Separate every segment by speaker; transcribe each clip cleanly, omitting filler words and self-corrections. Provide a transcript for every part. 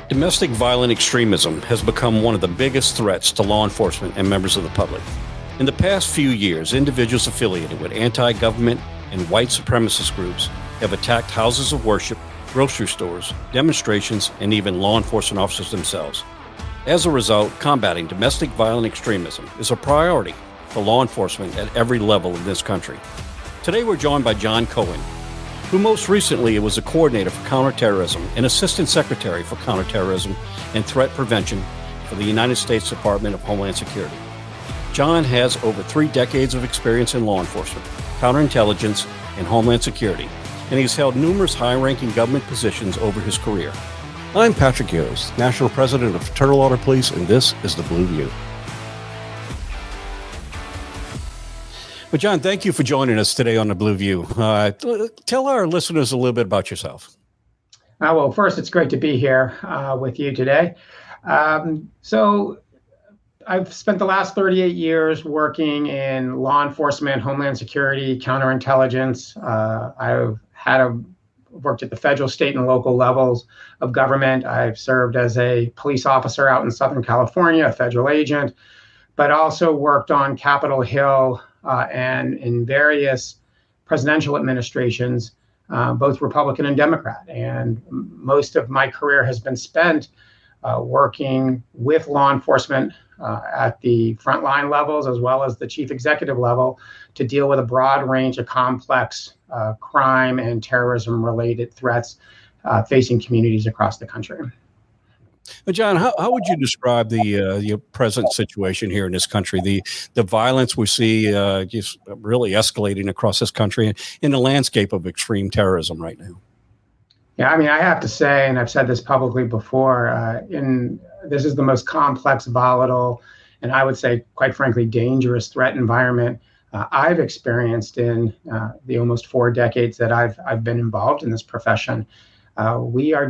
Speaker 1: Domestic violent extremism has become one of the biggest threats to law enforcement and members of the public. In the past few years, individuals affiliated with anti-government and white supremacist groups have attacked houses of worship, grocery stores, demonstrations, and even law enforcement officers themselves. As a result, combating domestic violent extremism is a priority for law enforcement at every level in this country. Today we're joined by John Cohen, who most recently was a coordinator for Counterterrorism and Assistant Secretary for Counterterrorism and Threat Prevention for the United States Department of Homeland Security. John has over 3 decades of experience in law enforcement, counterintelligence, and Homeland Security, and he's held numerous high-ranking government positions over his career. I'm Patrick Yoes, National President of Fraternal Order Police, and this is The Blue View. Well, John, thank you for joining us today on The Blue View. Tell our listeners a little bit about yourself.
Speaker 2: Well, first, it's great to be here with you today. So I've spent the last 38 years working in law enforcement, Homeland Security, counterintelligence. I've worked at the federal, state, and local levels of government. I've served as a police officer out in Southern California, a federal agent, but also worked on Capitol Hill and in various presidential administrations, both Republican and Democrat. And most of my career has been spent working with law enforcement at the frontline levels, as well as the chief executive level, to deal with a broad range of complex crime and terrorism-related threats facing communities across the country.
Speaker 1: Well, John, how would you describe the present situation here in this country, the violence we see just really escalating across this country in the landscape of extreme terrorism right now?
Speaker 2: Yeah, I mean, I have to say, and I've said this publicly before, this is the most complex, volatile, and I would say, quite frankly, dangerous threat environment I've experienced in the almost 4 decades that I've been involved in this profession. We're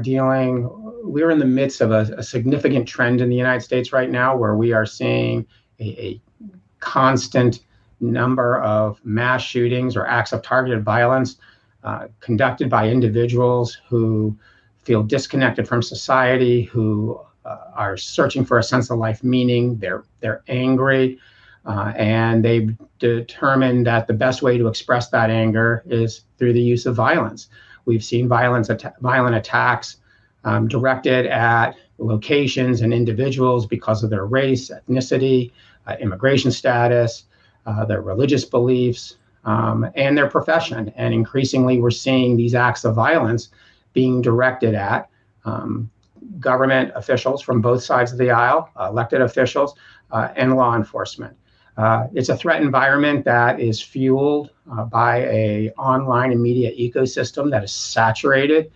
Speaker 2: in the midst of a significant trend in the United States right now, where we are seeing a constant number of mass shootings or acts of targeted violence conducted by individuals who feel disconnected from society, who are searching for a sense of life meaning. They're angry, and they've determined that the best way to express that anger is through the use of violence. We've seen violent attacks directed at locations and individuals because of their race, ethnicity, immigration status, their religious beliefs, and their profession. And increasingly, we're seeing these acts of violence being directed at government officials from both sides of the aisle, elected officials, and law enforcement. It's a threat environment that is fueled by an online and media ecosystem that is saturated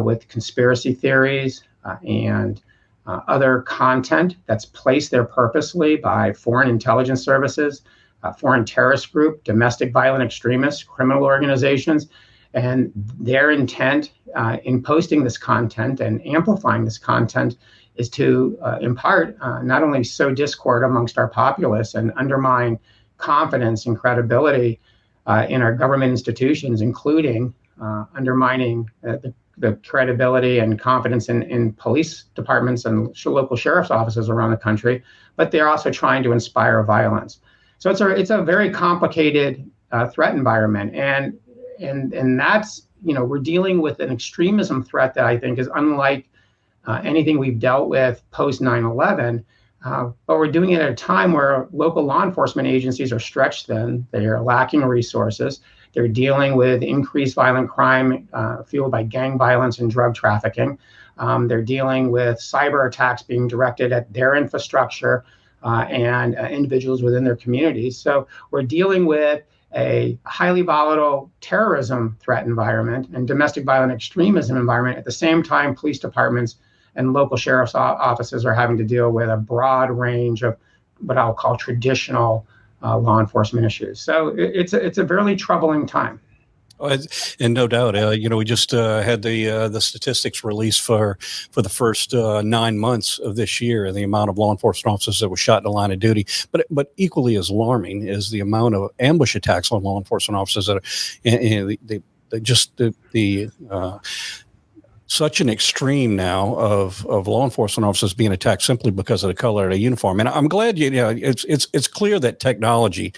Speaker 2: with conspiracy theories and other content that's placed there purposely by foreign intelligence services, foreign terrorist group, domestic violent extremists, criminal organizations. And their intent in posting this content and amplifying this content is to impart not only sow discord amongst our populace and undermine confidence and credibility in our government institutions, including undermining the credibility and confidence in police departments and local sheriff's offices around the country, but they're also trying to inspire violence. So it's a very complicated threat environment, and that's, we're dealing with an extremism threat that I think is unlike anything we've dealt with post 9/11, but we're doing it at a time where local law enforcement agencies are stretched thin. They are lacking resources. They're dealing with increased violent crime fueled by gang violence and drug trafficking. They're dealing with cyber attacks being directed at their infrastructure and individuals within their communities. So we're dealing with a highly volatile terrorism threat environment and domestic violent extremism environment. At the same time, police departments and local sheriff's offices are having to deal with a broad range of what I'll call traditional law enforcement issues. So it's a very troubling time.
Speaker 1: And no doubt, we just had the statistics released for the first 9 months of this year, the amount of law enforcement officers that were shot in the line of duty. But equally as alarming is the amount of ambush attacks on law enforcement officers that are, such an extreme now of law enforcement officers being attacked simply because of the color of their uniform. And I'm glad it's clear that technology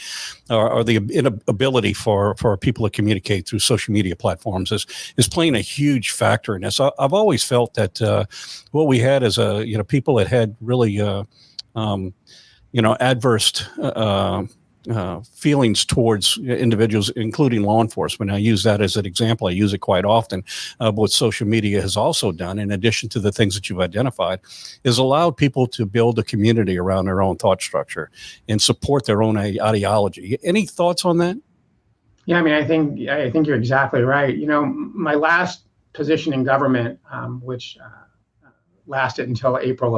Speaker 1: or the inability for people to communicate through social media platforms is playing a huge factor in this. I've always felt that what we had is people that had really adverse feelings towards individuals, including law enforcement. I use that as an example. I use it quite often. But what social media has also done, in addition to the things that you've identified, is allowed people to build a community around their own thought structure and support their own ideology. Any thoughts on that?
Speaker 2: Yeah, I mean, I think you're exactly right. My last position in government, which lasted until April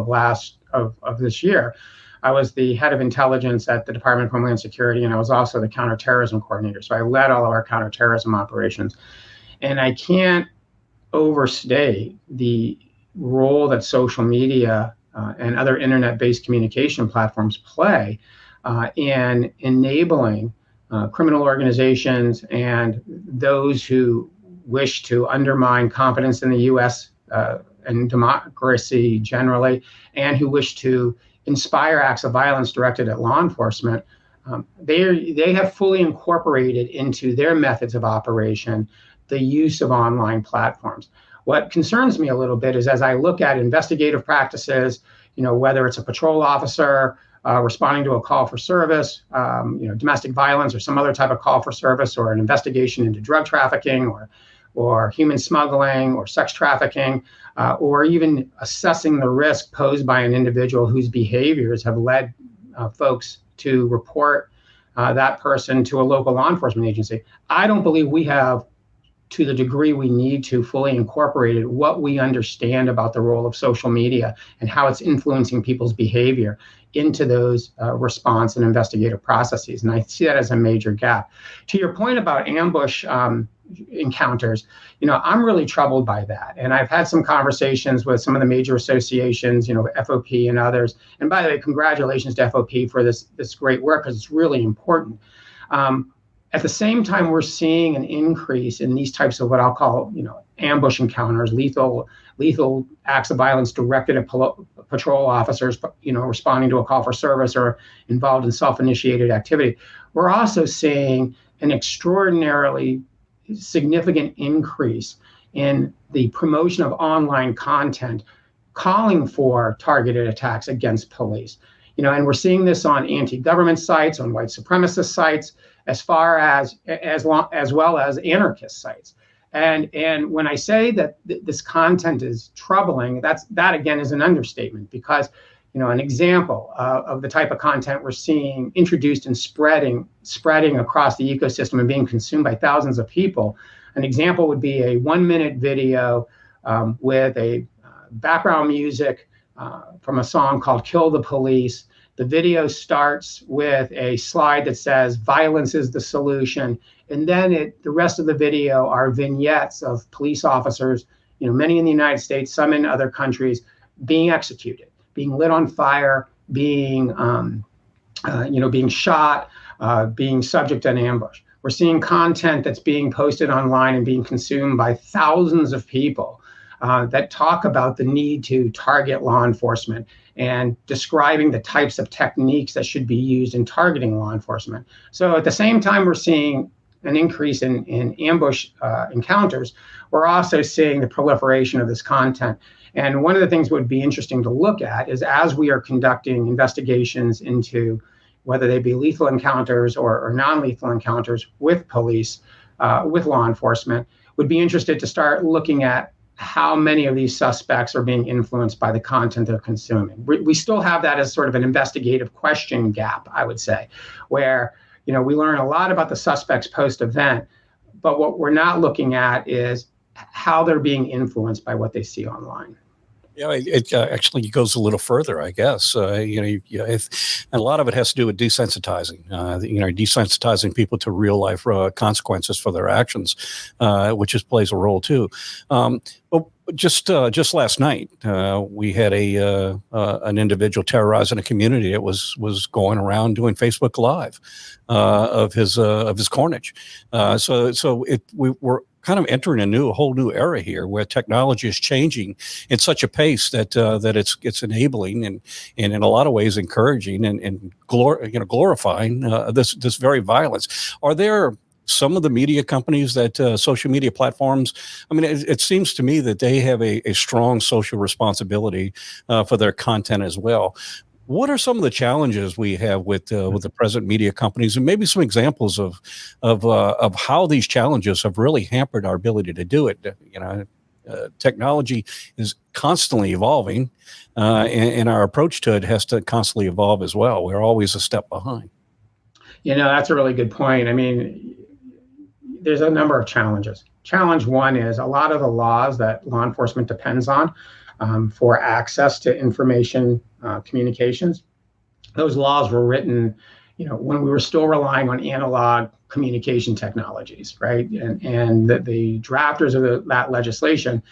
Speaker 2: of this year, I was the head of intelligence at the Department of Homeland Security, and I was also the counterterrorism coordinator. So I led all of our counterterrorism operations. And I can't overstate the role that social media and other internet-based communication platforms play in enabling criminal organizations and those who wish to undermine confidence in the U.S. And democracy generally, and who wish to inspire acts of violence directed at law enforcement. They have fully incorporated into their methods of operation the use of online platforms. What concerns me a little bit is, as I look at investigative practices, whether it's a patrol officer responding to a call for service, domestic violence or some other type of call for service, or an investigation into drug trafficking or human smuggling or sex trafficking, or even assessing the risk posed by an individual whose behaviors have led folks to report that person to a local law enforcement agency. I don't believe we have, to the degree we need to, fully incorporated what we understand about the role of social media and how it's influencing people's behavior into those response and investigative processes. And I see that as a major gap. To your point about ambush encounters, I'm really troubled by that. And I've had some conversations with some of the major associations, FOP and others. And by the way, congratulations to FOP for this great work, because it's really important. At the same time, we're seeing an increase in these types of what I'll call, ambush encounters, lethal acts of violence directed at patrol officers, responding to a call for service or involved in self-initiated activity. We're also seeing an extraordinarily significant increase in the promotion of online content calling for targeted attacks against police. And we're seeing this on anti-government sites, on white supremacist sites, as well as anarchist sites. And when I say that this content is troubling, that again is an understatement, because an example of the type of content we're seeing introduced and spreading across the ecosystem and being consumed by thousands of people. An example would be a 1-minute video with a background music from a song called "Kill the Police." The video starts with a slide that says "Violence is the solution," and then the rest of the video are vignettes of police officers, many in the United States, some in other countries, being executed, being lit on fire, being shot, being subject to an ambush. We're seeing content that's being posted online and being consumed by thousands of people that talk about the need to target law enforcement and describing the types of techniques that should be used in targeting law enforcement. So at the same time we're seeing an increase in ambush encounters, we're also seeing the proliferation of this content. And one of the things that would be interesting to look at is, as we are conducting investigations into whether they be lethal encounters or non-lethal encounters with police, with law enforcement, would be interested to start looking at how many of these suspects are being influenced by the content they're consuming. We still have that as sort of an investigative question gap, I would say, where we learn a lot about the suspects post-event, but what we're not looking at is how they're being influenced by what they see online.
Speaker 1: Yeah, it actually goes a little further, I guess. And a lot of it has to do with desensitizing. Desensitizing people to real life consequences for their actions, which plays a role too. But just last night, we had an individual terrorizing a community that was going around doing Facebook Live of his carnage. So we're kind of entering a whole new era here, where technology is changing in such a pace that that it's enabling and in a lot of ways encouraging and glorifying this very violence. Are there some of the media companies that social media platforms? I mean, it seems to me that they have a strong social responsibility for their content as well. What are some of the challenges we have with the present media companies, and maybe some examples of how these challenges have really hampered our ability to do it? Technology is constantly evolving, and our approach to it has to constantly evolve as well. We're always a step behind.
Speaker 2: That's a really good point. I mean, there's a number of challenges. Challenge one is a lot of the laws that law enforcement depends on for access to information communications. Those laws were written, when we were still relying on analog communication technologies, right? And the drafters of that legislation,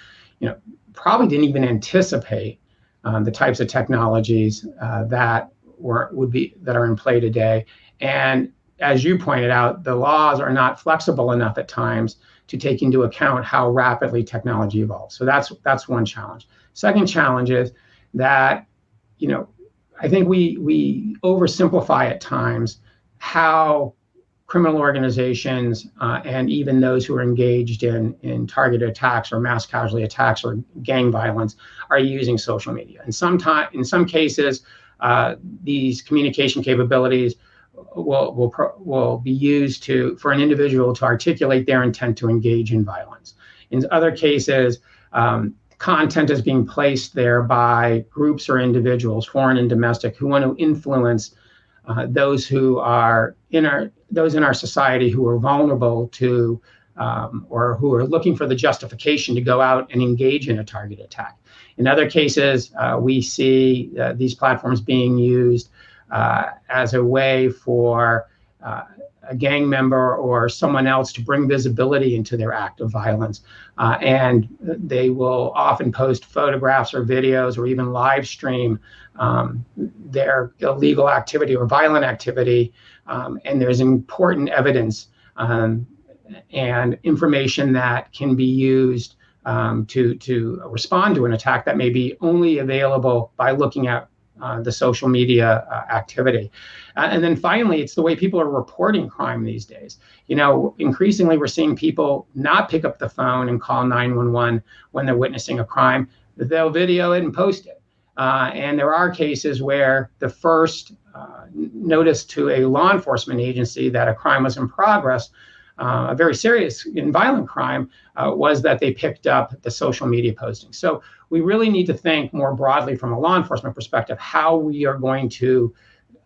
Speaker 2: probably didn't even anticipate the types of technologies that are in play today. And as you pointed out, the laws are not flexible enough at times to take into account how rapidly technology evolves. So that's one challenge. Second challenge is that, I think we oversimplify at times how criminal organizations and even those who are engaged in targeted attacks or mass casualty attacks or gang violence are using social media. And in some cases, these communication capabilities will be used for an individual to articulate their intent to engage in violence. In other cases, content is being placed there by groups or individuals, foreign and domestic, who want to influence those in our society who are vulnerable to or who are looking for the justification to go out and engage in a targeted attack. In other cases, we see these platforms being used as a way for a gang member or someone else to bring visibility into their act of violence. And they will often post photographs or videos or even live stream their illegal activity or violent activity. And there's important evidence and information that can be used to respond to an attack that may be only available by looking at the social media activity. And then finally, it's the way people are reporting crime these days. Increasingly, we're seeing people not pick up the phone and call 911 when they're witnessing a crime. They'll video it and post it. And there are cases where the first notice to a law enforcement agency that a crime was in progress, a very serious and violent crime, was that they picked up the social media posting. So we really need to think more broadly from a law enforcement perspective how we are going to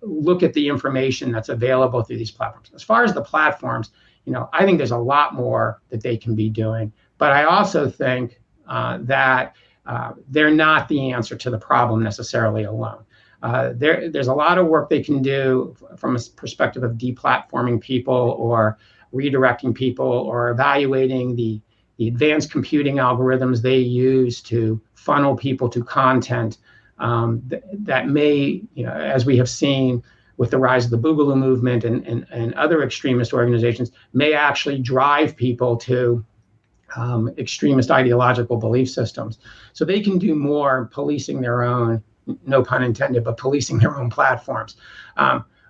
Speaker 2: look at the information that's available through these platforms. As far as the platforms, I think there's a lot more that they can be doing. But I also think that they're not the answer to the problem necessarily alone. There's a lot of work they can do from a perspective of deplatforming people or redirecting people or evaluating the advanced computing algorithms they use to funnel people to content that may, as we have seen with the rise of the Boogaloo movement and other extremist organizations, may actually drive people to extremist ideological belief systems. So they can do more policing their own, no pun intended, but policing their own platforms.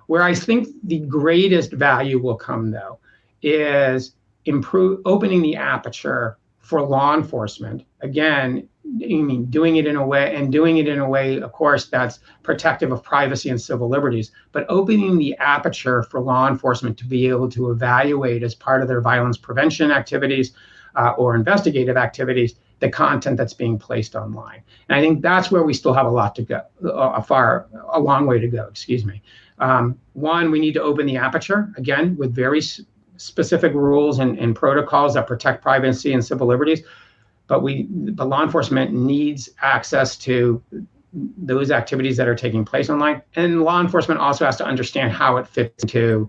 Speaker 2: Where I think the greatest value will come, though, is opening the aperture for law enforcement. Again, doing it in a way, of course, that's protective of privacy and civil liberties, but opening the aperture for law enforcement to be able to evaluate as part of their violence prevention activities or investigative activities, the content that's being placed online. And I think that's where we still have a lot to go, a long way to go, excuse me. One, we need to open the aperture, again, with very specific rules and protocols that protect privacy and civil liberties. But law enforcement needs access to those activities that are taking place online. And law enforcement also has to understand how it fits into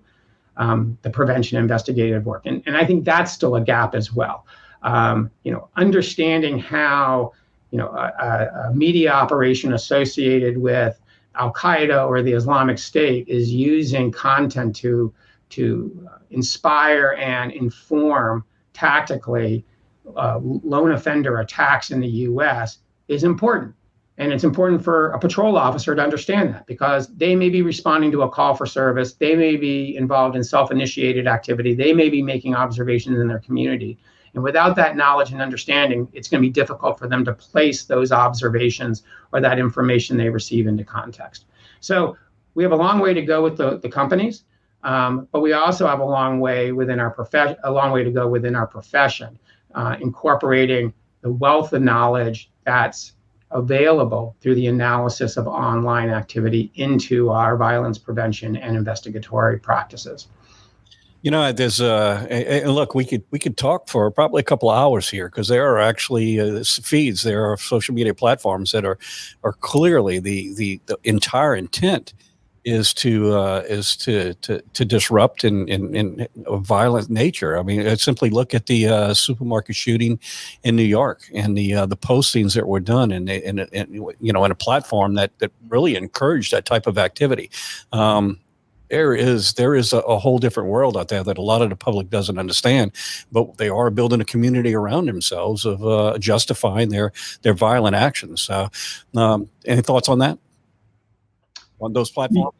Speaker 2: the prevention investigative work. And I think that's still a gap as well. Understanding how a media operation associated with Al-Qaeda or the Islamic State is using content to inspire and inform tactically lone offender attacks in the U.S. is important. And it's important for a patrol officer to understand that, because they may be responding to a call for service. They may be involved in self-initiated activity. They may be making observations in their community. And without that knowledge and understanding, it's going to be difficult for them to place those observations or that information they receive into context. So we have a long way to go with the companies, but we also have a long way within our profession, incorporating the wealth of knowledge that's available through the analysis of online activity into our violence prevention and investigatory practices.
Speaker 1: You know, there's look, we could talk for probably a couple of hours here, because there are actually feeds, there are social media platforms that are clearly the entire intent is to disrupt in a violent nature. I mean, simply look at the supermarket shooting in New York and the postings that were done in a platform that really encouraged that type of activity. There is a whole different world out there that a lot of the public doesn't understand, but they are building a community around themselves of justifying their violent actions. Any thoughts on that? On those platforms?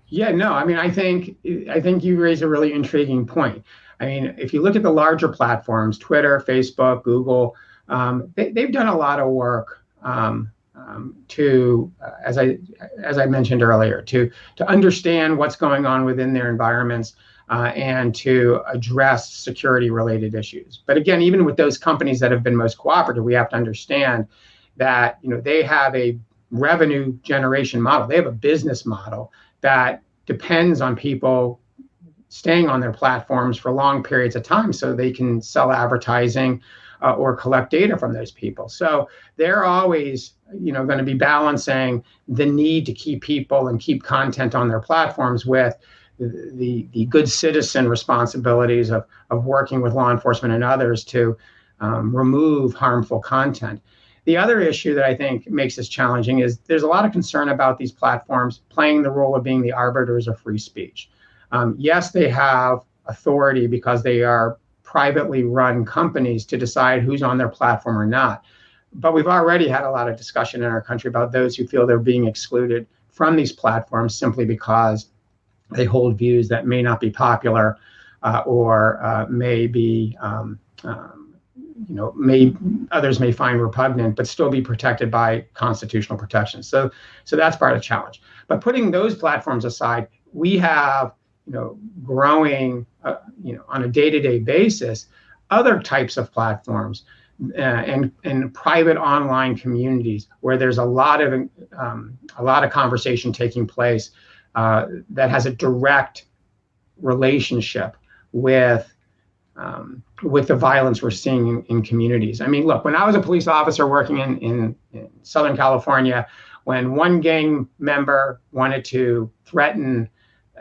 Speaker 2: Yeah, no, I mean, I think you raise a really intriguing point. I mean, if you look at the larger platforms, Twitter, Facebook, Google, they've done a lot of work to, as I mentioned earlier, to understand what's going on within their environments and to address security-related issues. But again, even with those companies that have been most cooperative, we have to understand that they have a revenue generation model. They have a business model that depends on people staying on their platforms for long periods of time so they can sell advertising or collect data from those people. So they're always going to be balancing the need to keep people and keep content on their platforms with the good citizen responsibilities of working with law enforcement and others to remove harmful content. The other issue that I think makes this challenging is there's a lot of concern about these platforms playing the role of being the arbiters of free speech. Yes, they have authority because they are privately run companies to decide who's on their platform or not. But we've already had a lot of discussion in our country about those who feel they're being excluded from these platforms simply because they hold views that may not be popular or may be others may find repugnant, but still be protected by constitutional protections. So that's part of the challenge. But putting those platforms aside, we have, growing, on a day-to-day basis, other types of platforms and private online communities where there's a lot of conversation taking place that has a direct relationship with the violence we're seeing in communities. I mean, look, when I was a police officer working in Southern California, when one gang member wanted to threaten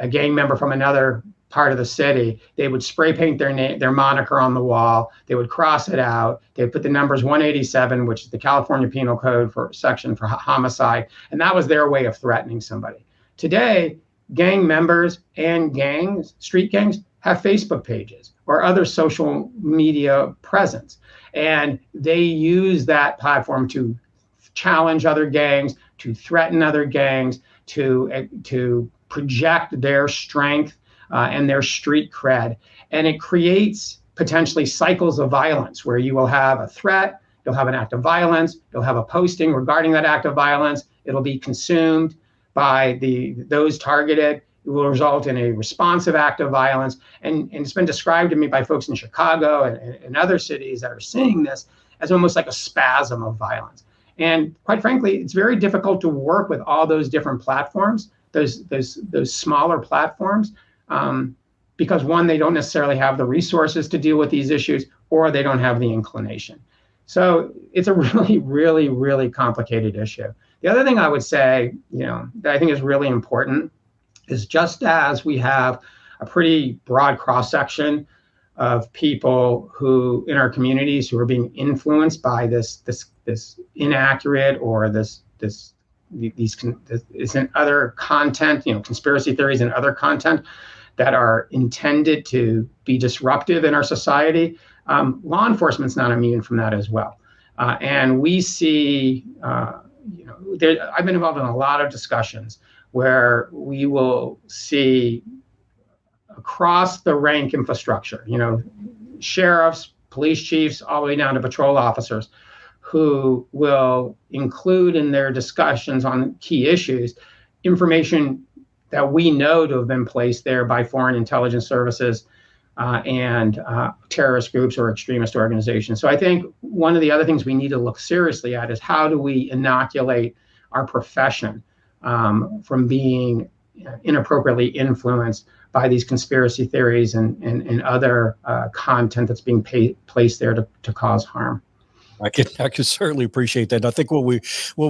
Speaker 2: a gang member from another part of the city, they would spray paint their moniker on the wall. They would cross it out. They would put the numbers 187, which is the California Penal Code section for homicide, and that was their way of threatening somebody. Today, gang members and street gangs, have Facebook pages or other social media presence. And they use that platform to challenge other gangs, to threaten other gangs, to project their strength and their street cred. And it creates potentially cycles of violence where you will have a threat, you'll have an act of violence, you'll have a posting regarding that act of violence, it'll be consumed by those targeted. It will result in a responsive act of violence. And it's been described to me by folks in Chicago and other cities that are seeing this as almost like a spasm of violence. And quite frankly, it's very difficult to work with all those different platforms, those smaller platforms, because one, they don't necessarily have the resources to deal with these issues, or they don't have the inclination. So it's a really, really, really complicated issue. The other thing I would say, that I think is really important is just as we have a pretty broad cross-section of people who in our communities who are being influenced by this inaccurate or this other content, conspiracy theories and other content that are intended to be disruptive in our society, law enforcement's not immune from that as well. And we see, I've been involved in a lot of discussions where we will see across the rank infrastructure, sheriffs, police chiefs, all the way down to patrol officers, who will include in their discussions on key issues information that we know to have been placed there by foreign intelligence services and terrorist groups or extremist organizations. So I think one of the other things we need to look seriously at is how do we inoculate our profession from being inappropriately influenced by these conspiracy theories and other content that's being placed there to cause harm.
Speaker 1: I can certainly appreciate that. And I think what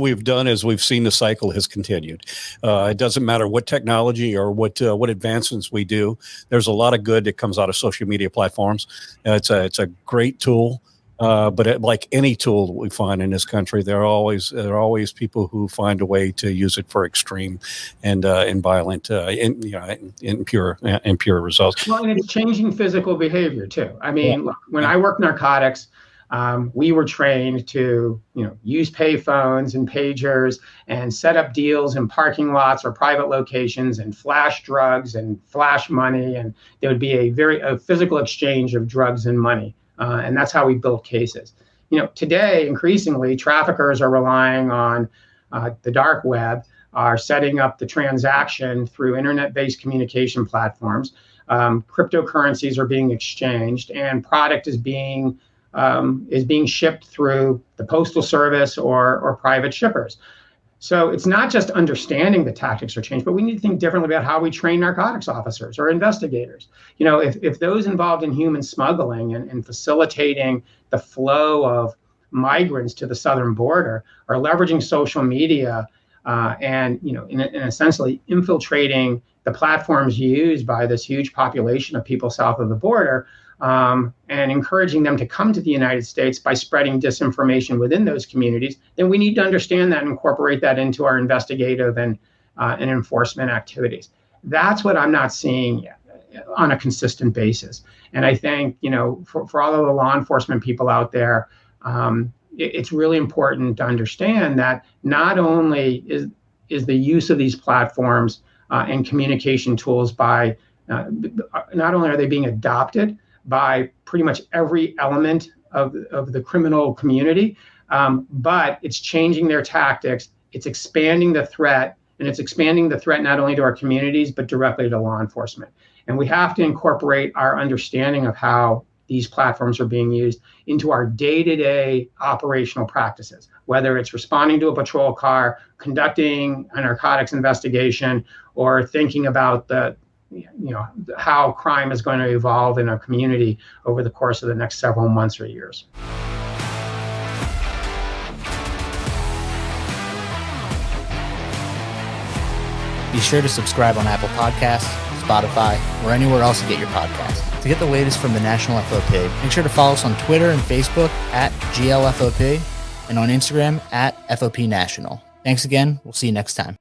Speaker 1: we've done is we've seen the cycle has continued. It doesn't matter what technology or what advancements we do. There's a lot of good that comes out of social media platforms. It's a great tool, but like any tool that we find in this country, there are always people who find a way to use it for extreme and violent, impure results.
Speaker 2: Well, and it's changing physical behavior too. I mean, look, when I work narcotics, we were trained to, use payphones and pagers and set up deals in parking lots or private locations and flash drugs and flash money. And there would be a physical exchange of drugs and money. And that's how we built cases. Today, increasingly, traffickers are relying on the dark web, are setting up the transaction through internet-based communication platforms. Cryptocurrencies are being exchanged, and product is being shipped through the postal service or private shippers. So it's not just understanding the tactics are changed, but we need to think differently about how we train narcotics officers or investigators. If those involved in human smuggling and facilitating the flow of migrants to the southern border are leveraging social media and essentially infiltrating the platforms used by this huge population of people south of the border, and encouraging them to come to the United States by spreading disinformation within those communities, then we need to understand that and incorporate that into our investigative and enforcement activities. That's what I'm not seeing yet on a consistent basis. And I think, for all of the law enforcement people out there, it's really important to understand that not only is the use of these platforms and communication tools not only are they being adopted by pretty much every element of the criminal community, but it's changing their tactics. It's expanding the threat, and it's expanding the threat not only to our communities, but directly to law enforcement. And we have to incorporate our understanding of how these platforms are being used into our day-to-day operational practices, whether it's responding to a patrol car, conducting a narcotics investigation, or thinking about how crime is going to evolve in our community over the course of the next several months or years.
Speaker 3: Be sure to subscribe on Apple Podcasts, Spotify, or anywhere else you get your podcasts. To get the latest from the National FOP, make sure to follow us on Twitter and Facebook at GLFOP and on Instagram at FOP National. Thanks again. We'll see you next time.